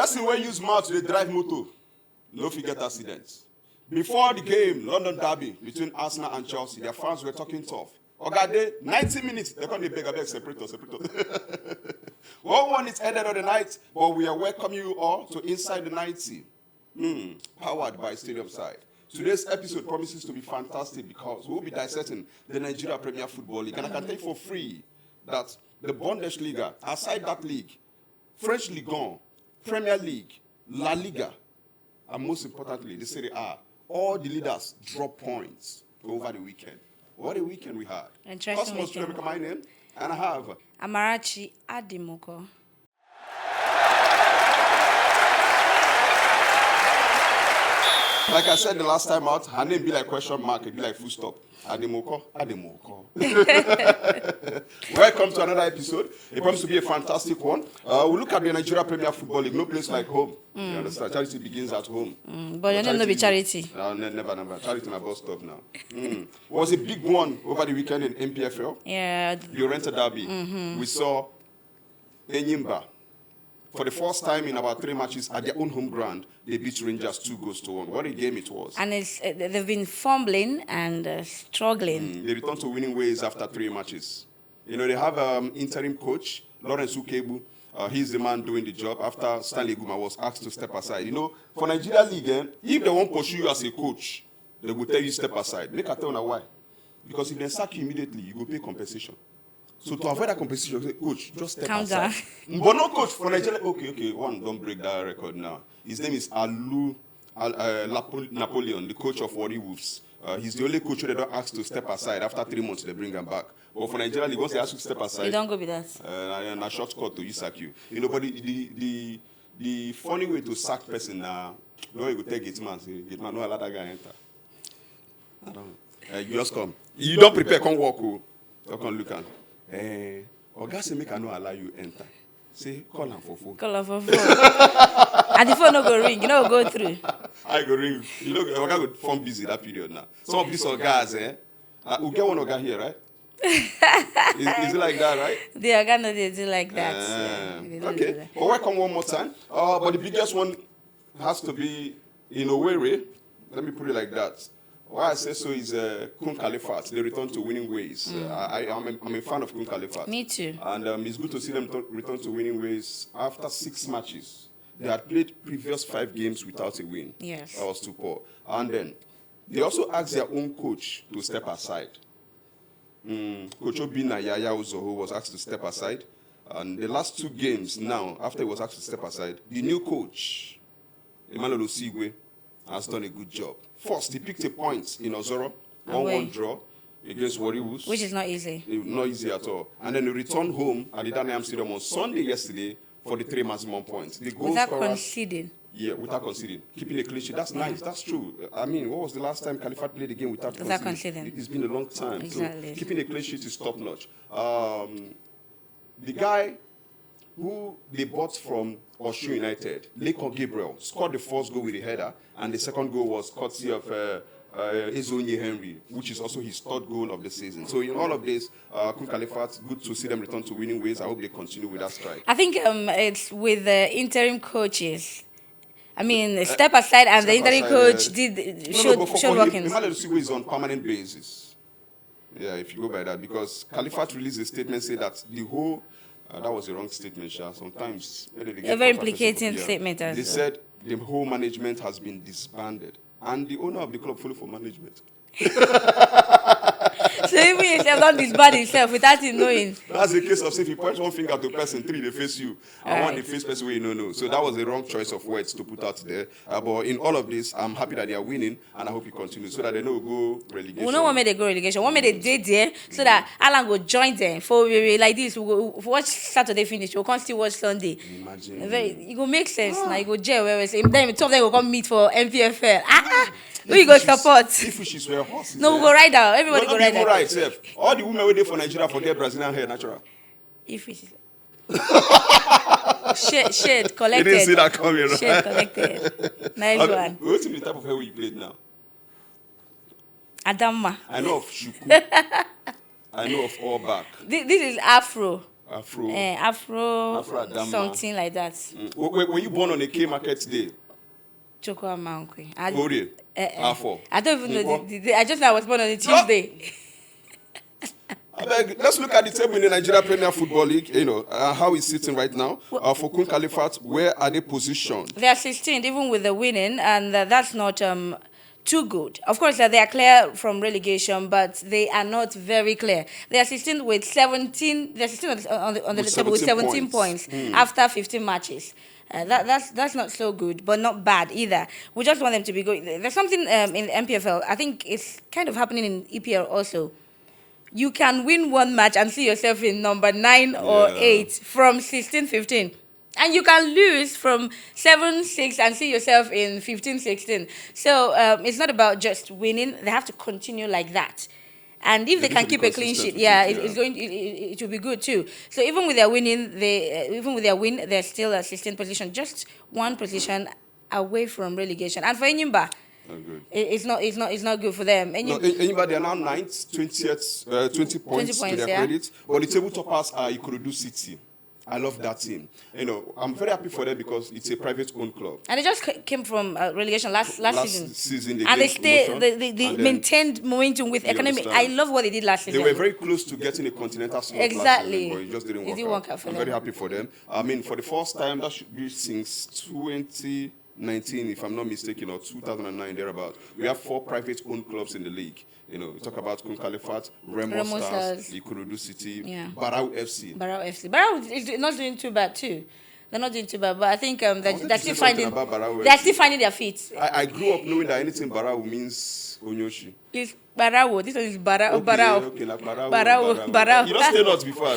Person wey use mouth dey drive motor no fit get accidents. Before the game, London derby between Arsenal and Chelsea, their fans were talking tough. Oga dey 90 minutes, they come dey beg separate us. 1-1 it ended on the night, but we are welcoming you all to Inside the 90. Powered by Stadium Side. Today's episode promises to be fantastic because we'll be dissecting the Nigeria Premier Football League. And I can tell you for free that the Bundesliga, aside that league, French Ligue 1, Premier League, La Liga, and most importantly, the Serie A, all the leaders drop points over the weekend. What a weekend we had. Cosmos, my name, and I have Amarachi Adimoko. Like I said the last time out, her name be like question mark, it be like full stop. Adimoko. Welcome to another episode. It promises to be a fantastic one. We'll look at the Nigeria Premier Football League. No place like home. You understand? Charity begins at home. But your name no be charity. No, never. Charity my boss stop now. It was a big one over the weekend in NPFL. Yeah. The Oriental Derby. We saw Enyimba. For the first time in about 3 matches at their own home ground, they beat Rangers 2-1. What a game it was. And they've been fumbling and struggling. They returned to winning ways after 3 matches. You know, they have interim coach, Lawrence Ukebu. He's the man doing the job after Stanley Guma was asked to step aside. You know, for Nigeria League, if they won't pursue you as a coach, they will tell you step aside. Make I tell you why. Because if they sack you immediately, you will pay compensation. So to avoid that compensation, say, coach, just step aside. But no coach for Nigeria. Okay, one, don't break that record now. His name is Napoleon, the coach of Warri Wolves. He's the only coach who they don't ask to step aside. After 3 months, they bring him back. But for Nigeria, once they ask you to step aside, you don't go with that. And a shortcut to sack you. You know, but the funny way to sack person now, you go take Gateman, say, Gateman, no allow that guy enter. I don't know. You just come. You don't prepare, come walk. You come look at. Oga say make I no allow you enter. Say call am for phone. Call am for phone. And the phone no go ring, you know go through. I go ring. You know Oga go phone busy that period now. Some of these Ogas, we get one Oga here, right? is it like that, right? The Oga no they do like that. Okay. But welcome one more time. But the biggest one has to be in Owerri. Let me put it like that. Why I say so is Kun Khalifat. They return to winning ways. I'm a fan of Kun Khalifat. Me too. And it's good to see them return to winning ways after 6 matches. They had played previous 5 games without a win. Yes. That was too poor. And then they also asked their own coach to step aside. Coach Obina Yaya Uzoho was asked to step aside. And the last 2 games now, after he was asked to step aside, the new coach, Emmanuel Osigwe, has done a good job. First, he picked a point in Ozoro, 1-1 draw against Warri Wolves. Which is not easy. Not easy at all. And then he returned home at the Daniel Stadium on Sunday yesterday for the 3 maximum points. The goal without scorers, conceding. Yeah, without conceding. Keeping a clean sheet. That's nice. That's true. I mean, what was the last time Khalifat played a game without conceding? It's been a long time. Exactly. So keeping a clean sheet is top notch. The guy who they bought from Osun United, Lekon Gabriel, scored the first goal with a header, and the second goal was courtesy of Ezonye Henry, which is also his 3rd goal of the season. So in all of this, Kun Khalifat, good to see them return to winning ways. I hope they continue with that strike. I think it's with the interim coaches. I mean, step aside, and the interim coach showed workings. Emmanuel Osigwe is on permanent basis. Yeah, if you go by that, because Khalifat released a statement saying that the whole that was a wrong statement, Sha. Sometimes a very implicating statement. They said the whole management has been disbanded, and the owner of the club follow for management. So even if you have done disband himself without him knowing. That's the case of say if you point one finger to person, 3 they face you, and one they face person where you know. So that was the wrong choice of words to put out there. But in all of this, I'm happy that they are winning, and I hope it continues so that they don't go relegation. We don't want me to go relegation. One minute they there so that Alan will join them for like this. We'll watch Saturday finish. We'll come still watch Sunday. Imagine. It will make sense. Now you go jail where we say then two of them will come meet for NPFL. Who you go support? If wishes were horses. No, we go ride out. Everybody go ride out. Right, Seth. All the women waiting for Nigeria forget Brazilian hair natural. If wishes. Shade collected. You didn't see that coming, right? Shade collected. Nice one. What's the type of hair you played now? Adama. I know of Shuku. I know of all back. This is Afro. Afro Adama. something like that. Were you born on a K market day? Chokwa Mankwe. Ori. Afo. I don't even know I just know I was born on a Tuesday. Let's look at the table in the Nigeria Premier Football League. How it's sitting right now. For Kun Khalifat, where are they positioned? They are 16th, even with the winning, and that's not too good. Of course, they are clear from relegation, but they are not very clear. They are 16th with 17. They're 16 on the table with 17 points after 15 matches. That's not so good, but not bad either. We just want them to be good. There's something in the NPFL. I think it's kind of happening in EPL also. You can win one match and see yourself in number 9 or 8 from 16, 15. And you can lose from 7, 6 and see yourself in 15, 16. So it's not about just winning. They have to continue like that. And if they can keep a clean sheet, it will be good too. So even with their winning, they're still at 16th position, just one position away from relegation. And for Enyimba, it's not good for them. Enyimba, they are now 9th, 20 points to their credit. But the table toppers are Ikorodu City. I love that team. I'm very happy for them because it's a private-owned club. And they just came from relegation last season. And they maintained momentum with economy. I love what they did last season. They were very close to getting a continental slot last season, but it just didn't work out. I'm very happy for them. I mean, for the first time, that should be since 2019, if I'm not mistaken, or 2009, thereabouts. We have 4 private-owned clubs in the league. We talk about Kun Khalifat, Remo Stars, Ikorodu City, Barau FC. Barau is not doing too bad too. They're not doing too bad, but I think they're still finding their feet. I grew up knowing that anything Barau means Onyoshi. It's Barau. This one is Barau. Okay, like Barau. You don't stay not before.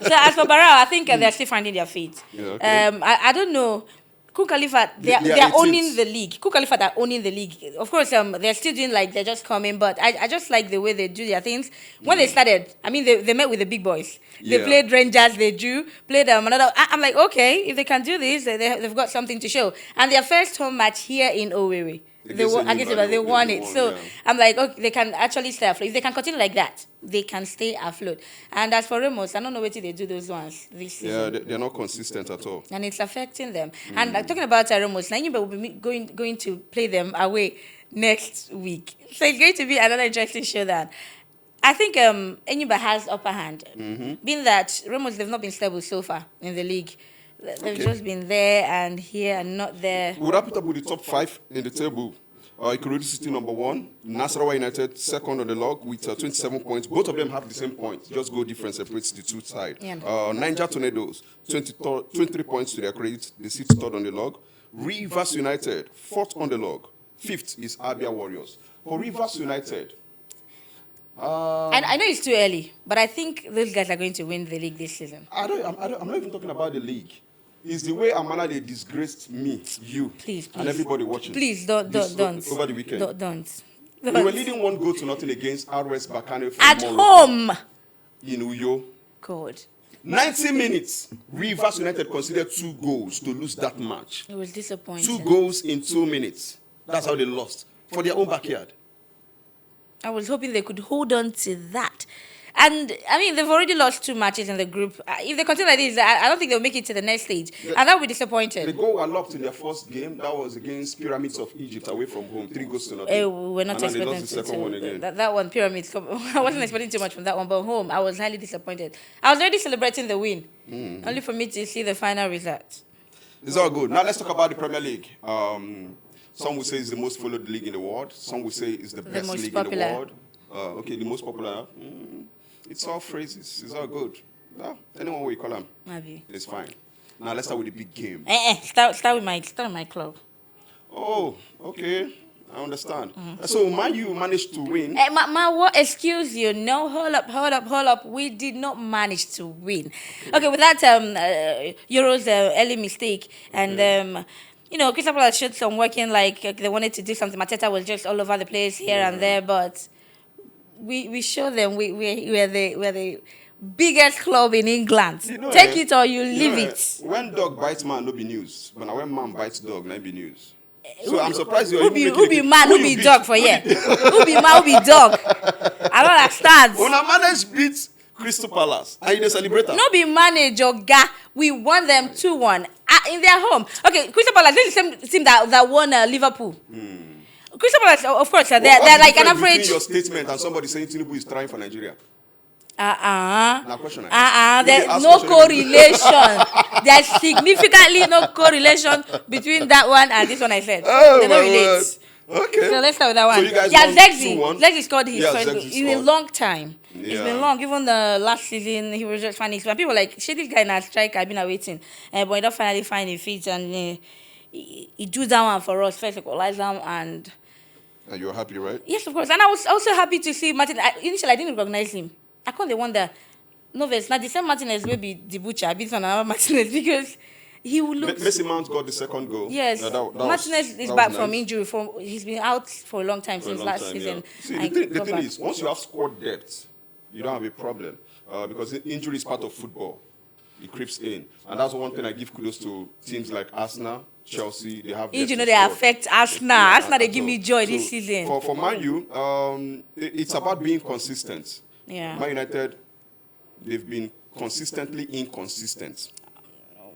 So as for Barau, I think they're still finding their feet. I don't know. Kun Khalifat, they are owning the league. Kun Khalifat are owning the league. Of course, they're still doing like they're just coming, but I just like the way they do their things. When they started, I mean, they met with the big boys. They played Rangers, played another. I'm like, okay, if they can do this, they've got something to show. And their first home match here in Owerri, they won it. So I'm like, okay, they can actually stay afloat. If they can continue like that, they can stay afloat. And as for Ramos, I don't know what they do those ones this season. Yeah, they're not consistent at all. And it's affecting them. And talking about Ramos, Enyimba will be going to play them away next week. So it's going to be another interesting showdown. I think Enyimba has upper hand, being that Ramos, they've not been stable so far in the league. They've just been there and here and not there. We'll wrap it up with the top 5 in the table. Ikorodu City number 1, Nasarawa United second on the log with 27 points. Both of them have the same points. Just goal difference separates the two sides. Niger Tornadoes 23 points to their credit. They sit third on the log. Rivers United 4th on the log. 5th is Abia Warriors. For Rivers United, I know it's too early, but I think those guys are going to win the league this season. I'm not even talking about the league. It's the way Amana they disgraced me, you, please, and everybody watching. Please don't. Over the weekend. Don't. We were leading 1-0 against RS Bakane at home in Uyo. God. 90 minutes. Rivers United considered 2 goals to lose that match. It was disappointing. 2 goals in 2 minutes. That's how they lost for their own backyard. I was hoping they could hold on to that. And, I mean, they've already lost 2 matches in the group. If they continue like this, I don't think they'll make it to the next stage. And that would be disappointing. They go unlocked in their first game. That was against Pyramids of Egypt away from home. 3-0. We're not expecting that one, Pyramids. I wasn't expecting too much from that one. But home, I was highly disappointed. I was already celebrating the win. Only for me to see the final result. It's all good. Now, let's talk about the Premier League. Some will say it's the most followed league in the world. Some will say it's the best league in the world. The most popular. It's all phrases. It's all good. Anyone will call them. Maybe. It's fine. Now let's start with the big game. Start with my club. Oh, okay. I understand. So Man U managed to win. What? Excuse you. No, hold up. We did not manage to win. Okay, with that Euro's early mistake and Crystal Palace showed some working like they wanted to do something. Mateta was just all over the place here and there, but we showed them we're the biggest club in England. Take it or you leave it. When dog bites man, no be news. But when man bites dog, no be news. So I'm surprised you're Who be even making man, who be dog for here? Who be man, who be dog? I don't understand. When I managed beat Crystal Palace, and you celebrate. No be manage Oga. We won them 2-1 in their home. Okay, Crystal Palace, this is the same team that won Liverpool. Crystal Palace, of course, they're like an average. Between your statement and somebody saying Tinubu is trying for Nigeria. There's no correlation. There's significantly no correlation between that one and this one I said. Oh, they don't relate. Okay. So let's start with that one. So you guys won 2-1? Lexi scored his first goal in a scored. long time. It's Yeah. been long. Even the last season, he was just finding. When people were like, "Shit, this guy na striker. I've been waiting," but he don't finally find his feet, and he do that one for us. First equalizer and. And you're happy, right? Yes, of course. And I was also happy to see Martin. Initially, I didn't recognize him. I can't wonder. No, it's not the same Martinez will be the butcher. I beat another Martinez because he will look. Messi Mount got the second goal. Yes, Martinez is back from injury. He's been out for a long time since last season. Yeah. See, the thing is, once you have squad depth, you don't have a problem because injury is part of football. It creeps in, and that's one thing I give kudos to teams like Arsenal, Chelsea. They have. They affect Arsenal. Yeah, Arsenal, they give me joy this season. For Man U, it's about being consistent. Yeah. Man United, they've been consistently inconsistent.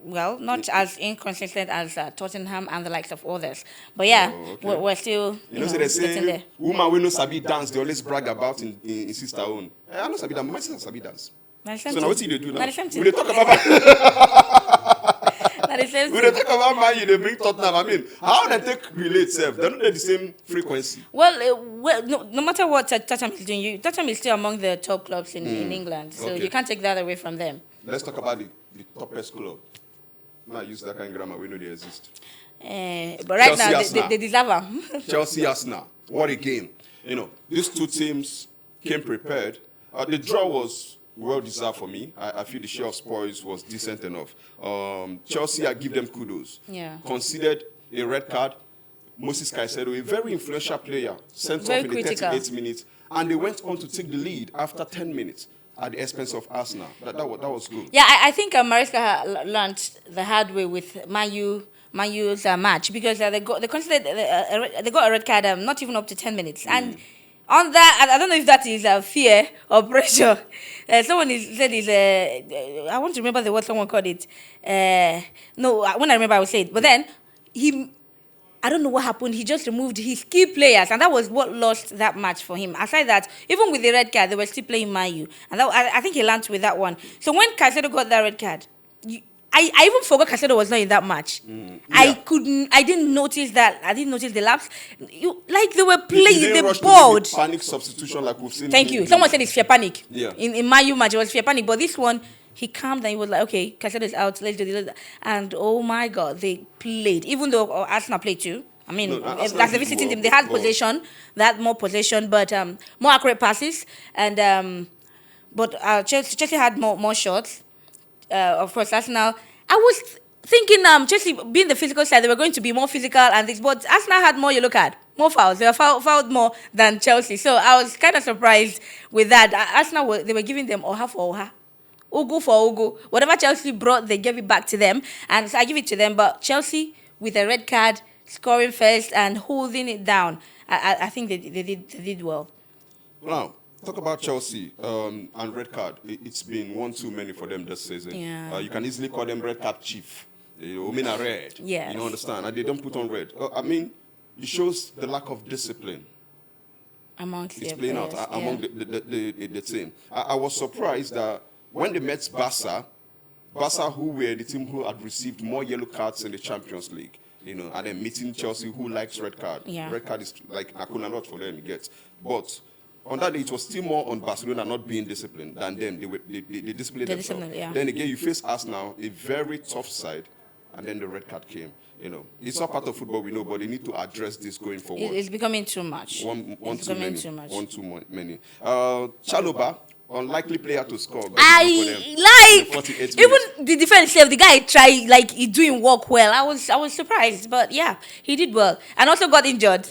Well, not as inconsistent as Tottenham and the likes of others. But yeah, we're still they getting say there. woman we know sabi dance, they always brag about in sister own. I know sabi dance, my sister sabi dance. So now what do they do now? We talk about we talk about Man U, they bring Tottenham. I mean, how they take relate self? They're not the same frequency. Well, no matter what Tottenham is doing, Tottenham is still among the top clubs in England. So you can't take that away from them. Let's talk about the toppest club. I use that kind of grammar. We know they exist. But right Chelsea, now, they deserve them. Chelsea, Arsenal. What a game. These two teams came prepared. The draw was well-deserved for me. I feel the share of spoils was decent enough. Chelsea, I give them kudos. Yeah. Considered a red card. Moses Caicedo, a very influential player, sent off in the 38 minutes. And they went on to take the lead after 10 minutes. At the expense of Arsenal. That was good. Yeah, I think Maresca learned the hard way with Man U's match because they got a red card not even up to 10 minutes. And on that, I don't know if that is fear or pressure. Someone said I want to remember the word someone called it. No, when I remember I will say it. But then I don't know what happened. He just removed his key players, and that was what lost that match for him. Aside that, even with the red card, they were still playing Man U, and I think he learned with that one. So when Caicedo got that red card, I even forgot Caicedo was not in that match. Yeah. I didn't notice that. I didn't notice the lapse. They were playing the board. Panic substitution like we've seen. Thank you. Someone said it's fear panic. Yeah. In Man U match, it was fear panic, but this one. He calmed and he was like, okay, Caicedo is out, let's do this. And oh my God, they played. Even though Arsenal played too. I mean, as the visiting team, they had possession, more possession, but more accurate passes. And but Chelsea had more shots. Of course, Arsenal. I was thinking Chelsea being the physical side, they were going to be more physical and this, but Arsenal had more yellow card, more fouls. They were fouled more than Chelsea. So I was kind of surprised with that. Arsenal, they were giving them Oha for Oha. Ugu for Ugu. Whatever Chelsea brought, they gave it back to them. And so I give it to them. But Chelsea, with a red card, scoring first and holding it down, I think they did well. Now, talk about Chelsea and red card. It's been one too many for them this season. Yeah. You can easily call them red card chief. Women are red. Yes. You understand? And they don't put on red. I mean, it shows the lack of discipline. Amongst it's playing out among the team. I was surprised that when they met Barca, who were the team who had received more yellow cards in the Champions League, and then meeting Chelsea, who likes red card. Yeah. Red card is like Akuna not for them, you get. But on that day, it was still more on Barcelona not being disciplined than them. They disciplined themselves. Yeah. Then again, you face Arsenal, a very tough side, and then the red card came. It's not part of football, we know, but they need to address this going forward. It's becoming too much. One too many. Chalobah, unlikely player to score. Even the defense self, the guy tried, he's doing work well. I was surprised, but yeah, he did well, and also got injured.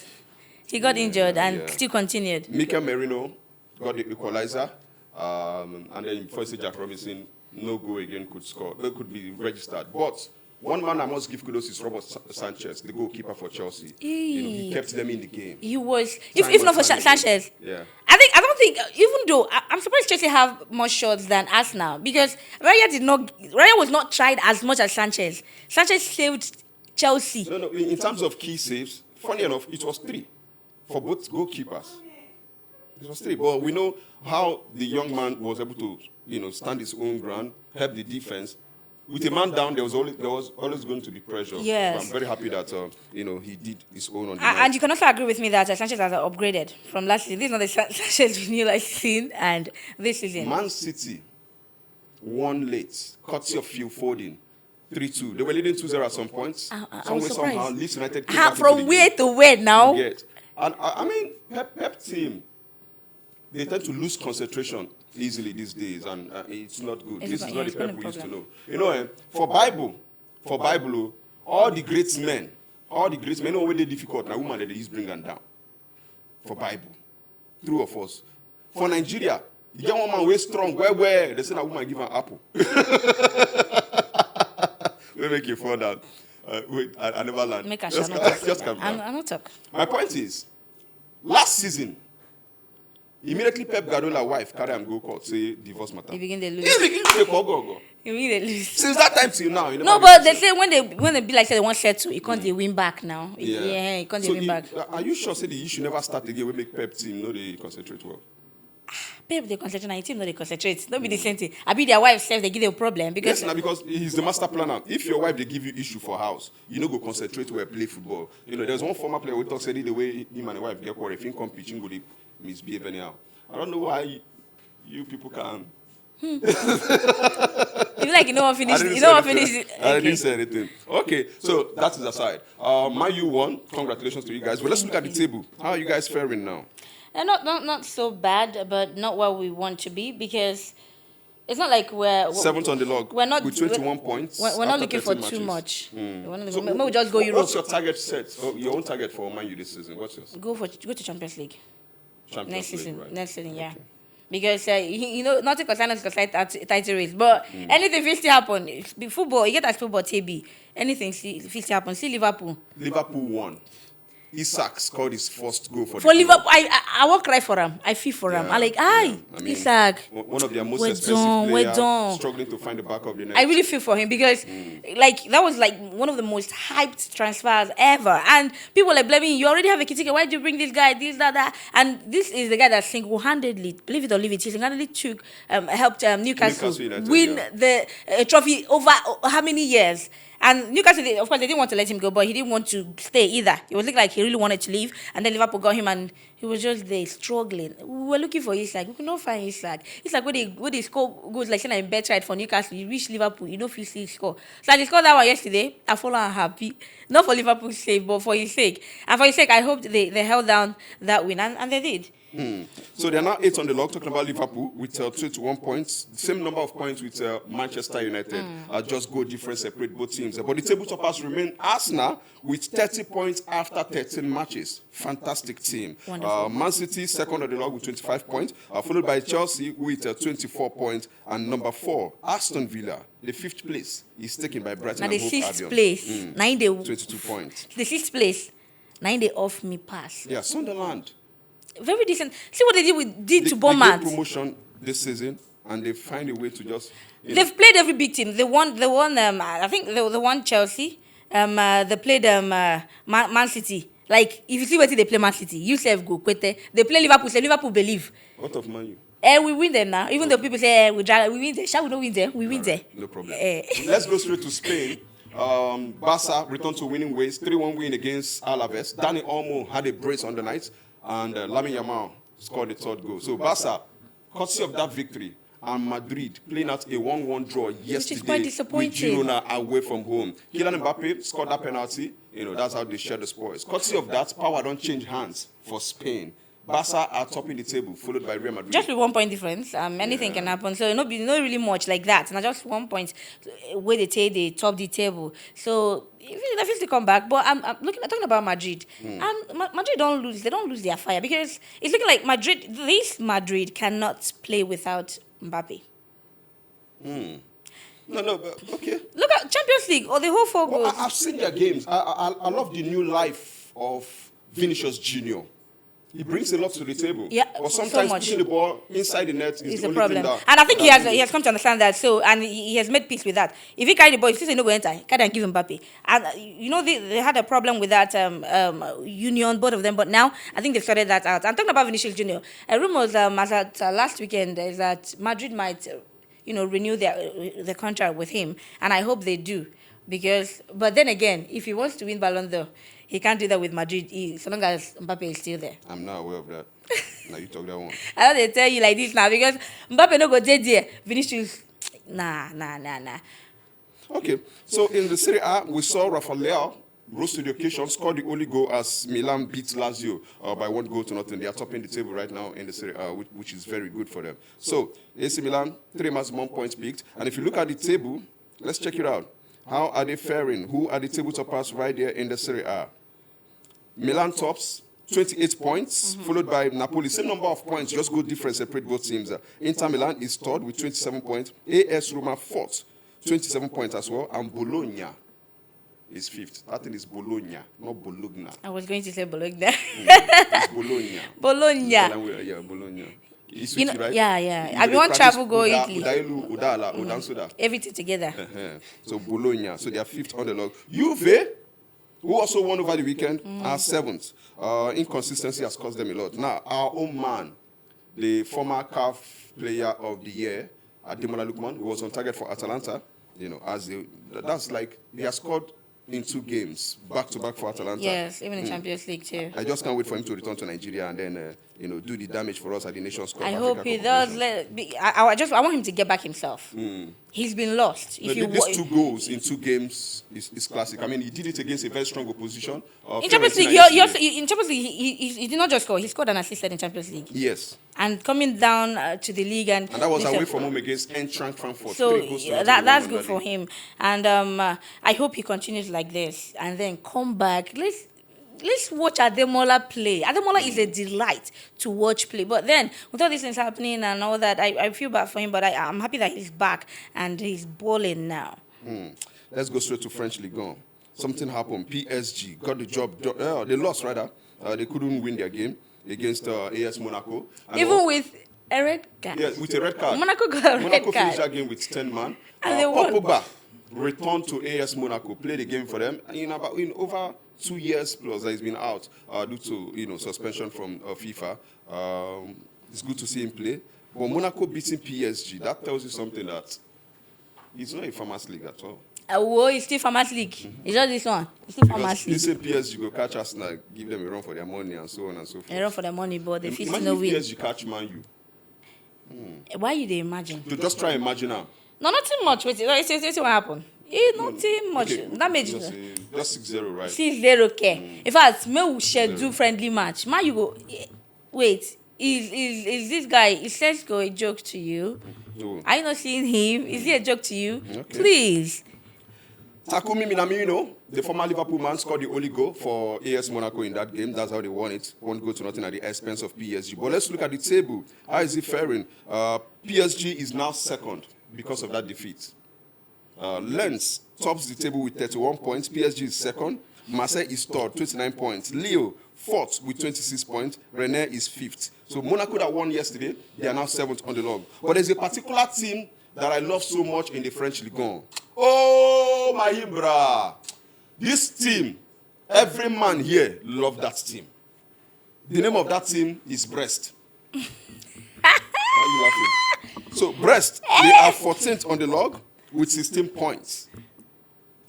He got injured and still continued. Mikel Merino got the equalizer, and then first Jack Robinson, no goal again, could score. They could be registered, but One man I must give kudos is Robert Sanchez, the goalkeeper for Chelsea. He kept them in the game. He was, if not for Sanchez. Yeah. I don't think, even though I'm surprised Chelsea have more shots than Arsenal, because Raya was not tried as much as Sanchez. Sanchez saved Chelsea. No. In terms of key saves, funny enough, it was 3 for both goalkeepers. It was 3, but we know how the young man was able to, stand his own ground, help the defense. With a man down, there was always going to be pressure. Yes. But I'm very happy that he did his own on the And you can also agree with me that Sanchez has upgraded from last season. This is not the Sanchez we knew last season, and this season. Man City won late, courtesy of Phil Foden, 3-2. They were leading 2-0 at some points. I was surprised. Somehow, Leeds United came back from where to where now? Yes. And I mean, Pep team, they tend to lose concentration easily these days, and it's not good. This is not the Pep we used to know. For Bible, all the great men, when they're difficult, now woman they just bring them down. For Bible, true of us. For Nigeria, you get one man way strong, where they say that woman give an apple. We make you for that. Wait, I never learned. Make a just come down. I'm not talk. My point is, last season, immediately Pep Guardiola's wife carry him go court, say divorce matter. You begin to lose. He begin to go. You begin to lose. Since that time till now, No, but they say when they be like say they want settle, you can't win back now. Yeah, you can't so win back. Are you sure say the issue never start again? We make Pep team no they concentrate well. Pep they concentrate, and team no they concentrate. Don't be the same thing. I be their wife self they give them a problem because. Yes, now because he's the master planner. If your wife they give you issue for house, you know go concentrate where play football. There's one former player who talks say the way him and the wife get quarrel, if he come pitching go they misbehave anyhow. I don't know why you people can. You feel like you know what finish. You know what finish. I didn't say anything. Okay, so that is aside. Man U won. Congratulations to you guys. Well, let's look at the table. How are you guys faring now? Not so bad, but not where we want to be because it's not like we're 7th on the log. We're not with 21 points. We're not looking for too much. Maybe we just go Europe. What's your target set? Your own target for Man U this season? What's yours? Go to Champions League. Next season, yeah. Okay. Because nothing concerns title race, but anything will still happen. Football, you get as football TB. Anything will still happen. See Liverpool. Liverpool won. Isak scored his first goal for Liverpool. I won't cry for him. I feel for him. I'm like, Isak. One of their most expensive players, struggling to find the back of the net. I really feel for him because, that was one of the most hyped transfers ever. And people are blaming you already have a ticket. Why did you bring this guy? This, that. And this is the guy that single-handedly, believe it or leave it, he single-handedly helped Newcastle United, win the trophy over how many years? And Newcastle, of course, they didn't want to let him go, but he didn't want to stay either. It was like he really wanted to leave, and then Liverpool got him, and he was just there struggling. We were looking for Isak. We could not find Isak. It's like when they score goals, like saying in bet right for Newcastle, you reach Liverpool, you don't feel he score. So they scored that one yesterday. I follow and happy, not for Liverpool's sake, but for his sake. And for his sake, I hope they held down that win, and they did. So they are now 8th on the log, talking about Liverpool, with 21 points. Same number of points with Manchester United. Just goal difference separate both teams. But the table toppers remain Arsenal with 30 points after 13 matches. Fantastic team. Man City, 2nd on the log with 25 points, followed by Chelsea with 24 points. And number 4, Aston Villa, the 5th place, is taken by Brighton and Hove Albion. Now the 6th place, 22 points. The 6th place, 9 they off me pass. Yeah, Sunderland. Very decent. See what they did to Bournemouth. They get promotion this season, and they find a way to just. They've played every big team. They won. I think they won Chelsea. They played Man City. Like if you see what they play Man City, you self go Kwete. They play Liverpool. Say Liverpool believe. What of Man U? We win them now. Even though people say we win there. Shall we not win there? We win there. No problem. Let's go straight to Spain. Barca returned to winning ways. 3-1 win against Alaves. Dani Olmo had a brace on the night. And Lamine Yamal scored the 3rd goal. So Barca, courtesy of that victory, and Madrid playing out a 1-1 draw yesterday, which is quite disappointing, with Girona away from home. Kylian Mbappe scored that penalty. That's how they share the spoils. Courtesy of that, power don't change hands for Spain. Barca are topping the table, followed by Real Madrid. Just with 1 point difference, anything can happen. So not really much like that. Not just 1 point where they top the table. So that feels to come back. But I'm talking about Madrid. And Madrid don't lose. They don't lose their fire because it's looking like Madrid cannot play without Mbappe. No, but okay. Look at Champions League, or the whole 4 Well, goals. I've seen their games. I love the new life of Vinicius Junior. He brings a lot to the table. Yeah, But so sometimes much. pushing the ball inside the net is It's the a only problem. thing And I think he that has come to understand that. So, and he has made peace with that. If he carry the ball, if he says no go enter, he can't give Mbappe. And they had a problem with that union, both of them. But now I think they've sorted that out. I'm talking about Vinicius Junior. Rumors as at last weekend is that Madrid might, renew their contract with him, and I hope they do. But then again, if he wants to win Ballon d'Or, he can't do that with Madrid so long as Mbappe is still there. I'm not aware of that. Now you talk that one. I know they tell you like this now because Mbappe no go there. Vinicius, nah. Okay, so in the Serie A, we saw Rafael rose to the occasion, scored the only goal as Milan beat Lazio by 1-0. They are topping the table right now in the Serie A, which is very good for them. So AC Milan, 3 maximum points picked. And if you look at the table, let's check it out. How are they faring? Who are the table toppers right there in the Serie A? Milan tops, 28 points, followed by Napoli. Same number of points, just goal difference separate both teams. Inter Milan is third with 27 points. AS Roma fourth, 27 points as well. And Bologna is fifth. That thing is Bologna, not Bologna. I was going to say Bologna. It's Bologna. Bologna. Yeah, Bologna. It's You know, right? yeah. I want travel go Italy. Udala. Everything together. So Bologna. So they are fifth on the log. Juve, who also won over the weekend, are seventh. Inconsistency has cost them a lot. Now, our own man, the former CAF player of the year, Ademola Lookman, who was on target for Atalanta, that's like he has scored in 2 games, back-to-back for Atalanta. Yes, even in Champions League too. I just can't wait for him to return to Nigeria and then, do the damage for us at the Nations Cup. I Africa hope he Cup of does. Nations. I want him to get back himself. He's been lost. These 2 goals in 2 games is classic. I mean, he did it against a very strong opposition. In Champions League, in Champions League, he did not just score. He scored and assisted in Champions League. Yes. And coming down to the league and that was away from home against Eintracht Frankfurt. So 3 goals to that's 1 good for him. And I hope he continues like this and then come back. Let's watch Ademola play. Ademola is a delight to watch play. But then, with all these things happening and all that, I feel bad for him. But I'm happy that he's back and he's balling now. Let's go straight to French Ligue 1. Something happened. PSG got the job done. They lost, rather. They couldn't win their game against AS Monaco. Even with a red card. Yeah, with a red card. Monaco got a red Monaco card. finished that game with 10 man. And they won. Pogba returned to AS Monaco, played the game for them. In over 2 years plus that he's been out due to suspension from FIFA. It's good to see him play. But Monaco beating PSG, that tells you something that it's not a farmers league at all. It's still Farmers League. It's just this one. It's still Farmers League. This PSG go catch Arsenal, give them a run for their money and so on and so forth. A run for the money, but they still no Imagine win. if PSG catch Man U. Why you they imagine? To just try imagine now. No, nothing much. Wait, see what happened. Nothing much. Okay, Damage. just 6-0, right? 6-0 care. In fact, may we schedule friendly match. Man, you go. Wait, is this guy? Is Sesko a joke to you? No. Are you not seeing him? Is he a joke to you? Okay. Please. Takumi Minamino, the former Liverpool man, scored the only goal for AS Monaco in that game. That's how they won it. 1-0 at the expense of PSG. But let's look at the table. How is it faring? PSG is now second because of that defeat. Lens tops the table with 31 points. PSG is second. Marseille is third, 29 points. Lille, fourth with 26 points. Rennes is fifth. So Monaco that won yesterday, they are now seventh on the log. But there's a particular team that I love so much in the French Ligue 1. Oh, my Ibra. This team, every man here loves that team. The name of that team is Brest. Why are you laughing? So Brest, they are 14th on the log with 16 points.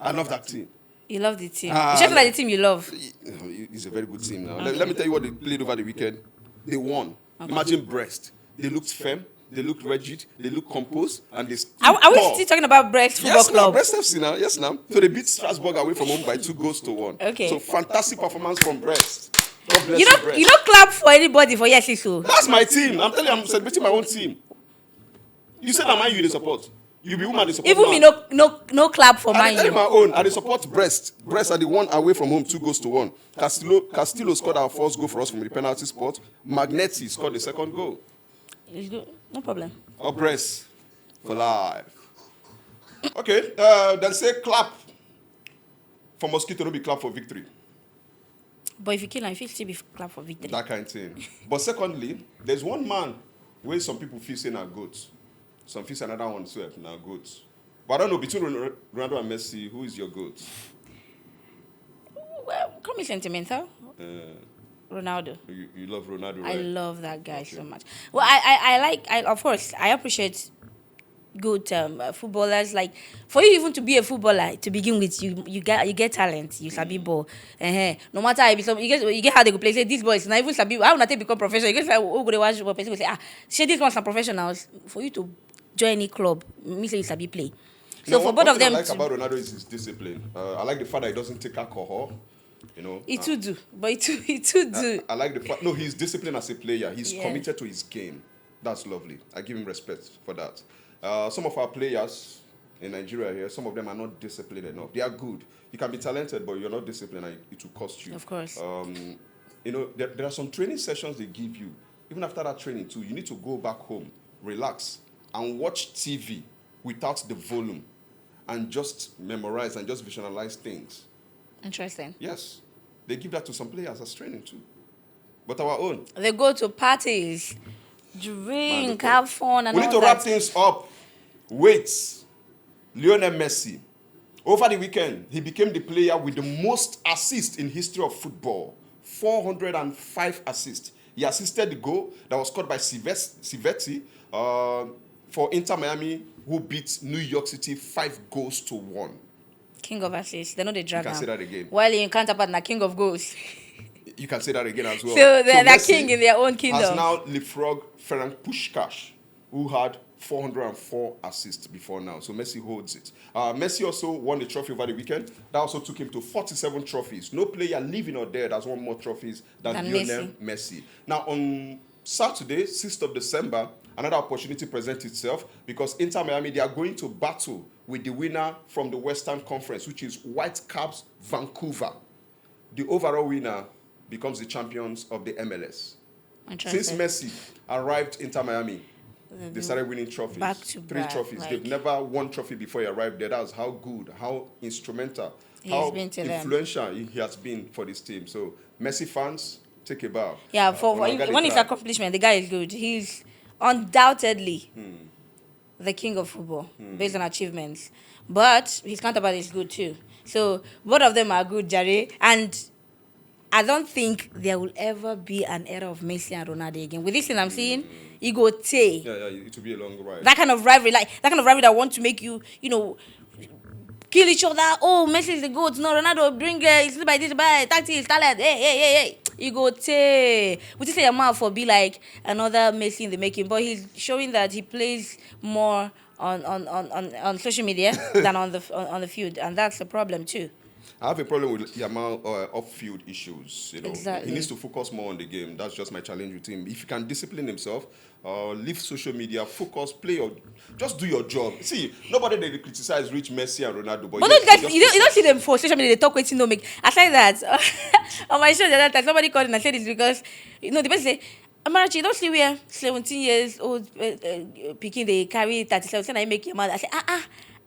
I love that team. You love the team. It's just like the team you love. It's a very good team now. Okay. Let me tell you what they played over the weekend. They won. Okay. Imagine Brest. They looked firm. They look rigid, they look composed, and they stood Are we tall. still talking about Brest Football Club? Now, Brest FC now, yes now. So they beat Strasbourg away from home by 2-1. Okay. So fantastic performance from Brest. God bless Brest. You don't clap for anybody for yes, so. That's my team. I'm telling you, I'm celebrating my own team. You said that Man U they support. You be woman they support. Even me no clap for I Man U. my own. I support Brest. Brest are the one away from home, 2-1. Castillo scored our first goal for us from the penalty spot. Magnetti scored the second goal. It's good. No problem. Brest for life. Okay, then say clap For mosquito, no be clap for victory. But if you kill him, if you still be clap for victory. That kind of thing. But secondly, there's one man where some people feel say na goat. Some feel say another one say na goat. But I don't know, between Ronaldo and Messi, who is your goat? Well, call me sentimental. Ronaldo. You love Ronaldo, I right? love that guy so much. Well, I of course, I appreciate good footballers. Like, for you even to be a footballer to begin with, you get talent. You sabi ball. No matter how you get how they go play. Say these boys now even sabi how not they become professional. You get like go they watch football. People say say these ones are professionals. For you to join any club, me say you sabi play. So for both of them, I like about Ronaldo is his discipline. I like the fact that he doesn't take alcohol. You know, he too do, but he too do. I like the fact. No, he's disciplined as a player. He's Yeah. committed to his game. That's lovely. I give him respect for that. Some of our players in Nigeria here, some of them are not disciplined enough. They are good. You can be talented, but you're not disciplined, and it will cost you. Of course. You know, there are some training sessions they give you. Even after that training, too, you need to go back home, relax, and watch TV without the volume, and just memorize and just visualize things. Interesting. Yes, they give that to some players as training too. But our own. They go to parties, drink, have fun, and We all need to that. wrap things up. Wait, Lionel Messi. Over the weekend, he became the player with the most assists in history of football. 405 assists. He assisted the goal that was scored by Civetti for Inter Miami, who beat New York City 5-1. King of assists. They know they drag You can him. say that again. While in counterpart, na king of goals. You can say that again as well. So they're Messi king in their own has kingdom. now leapfrogged Ferenc Puskás, who had 404 assists before now. So Messi holds it. Messi also won the trophy over the weekend. That also took him to 47 trophies. No player living or dead has won more trophies than Lionel Messi. Now, on Saturday, 6th of December, another opportunity presents itself because Inter Miami, they are going to battle with the winner from the Western Conference, which is Whitecaps Vancouver. The overall winner becomes the champions of the MLS. Since Messi arrived Inter Miami, they started winning trophies. Back to 3 back, trophies. like, They've never won trophy before he arrived there. That's how good, how instrumental, how been to them. influential he has been for this team. So Messi fans, take a bow. Yeah, when his accomplishment, the guy is good. He's undoubtedly the king of football based on achievements. But his counterpart is good too. So both of them are good, Jerry. And I don't think there will ever be an era of Messi and Ronaldo again. With this thing I'm seeing, it go take. Yeah, it will be a long ride. That kind of rivalry, that want to make you, kill each other. Oh, Messi is the GOAT. No, Ronaldo, bring it's by this, by tactics, talent. Hey. You go take. Would you say your mouth for be like another Messi in the making? But he's showing that he plays more on social media than on the field, and that's a problem too. I have a problem with Yamal off-field issues. Exactly. He needs to focus more on the game. That's just my challenge with him. If he can discipline himself, leave social media, focus, just do your job. See, nobody they criticize Rich Messi and Ronaldo, But those guys, you don't see them for social media. They talk waiting no make. Aside that, on my show the other time, somebody called and I said it's because the person say, Amarachi, you don't see where 17 years old picking they carry 37, say I make your mother. I say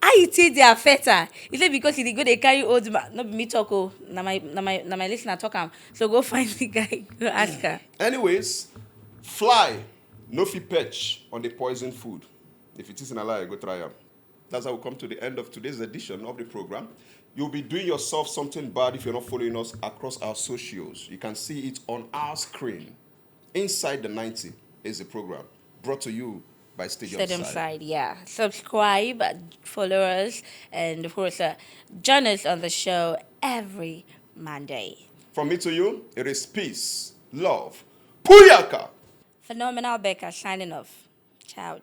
how you take they are fatter? He said because he go they carry old man. Not me talk na my listener talk am. So go find the guy, go ask her. Anyways, fly, no fit perch on the poison food. If it isn't a lie, go try them. That's how we come to the end of today's edition of the program. You'll be doing yourself something bad if you're not following us across our socials. You can see it on our screen. Inside the 90 is the program brought to you by Stadium Side, yeah. Subscribe, follow us, and of course, join us on the show every Monday. From me to you, it is peace, love, Puyaka. Phenomenal Becca signing off. Ciao.